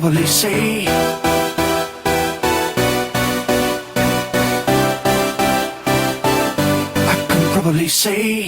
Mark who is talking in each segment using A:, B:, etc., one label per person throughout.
A: probably say I can probably say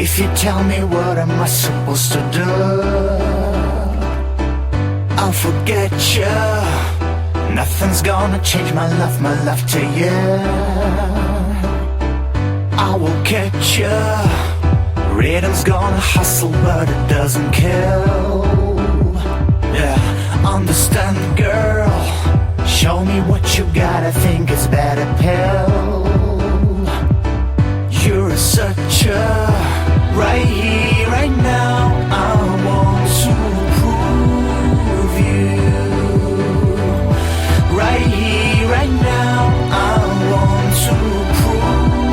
A: if you tell me what am I supposed to do, I'll forget you. Nothing's gonna change my love to you. I will catch you. Rhythm's gonna hustle but it doesn't kill. Yeah, understand girl. Show me what you got, I think it's better pill. You're such a right here, right now, I want to prove you. Right here, right now, I want to prove.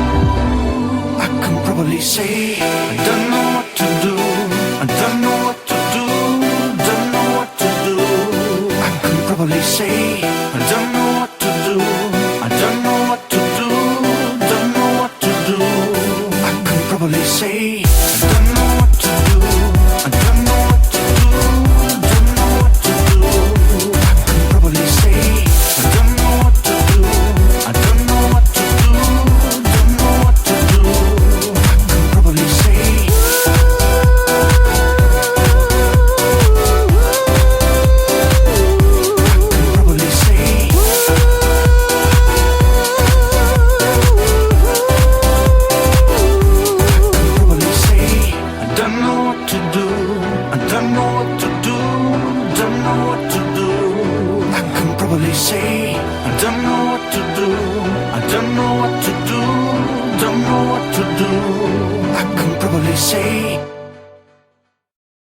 A: I can probably say I don't know what to do. I don't know what to do. Don't know what to do. I can probably say I don't know what to do. I don't know what to do. Don't know what to do. I can probably say I don't know what to do. I don't know what to do. Don't know what to do. I can probably say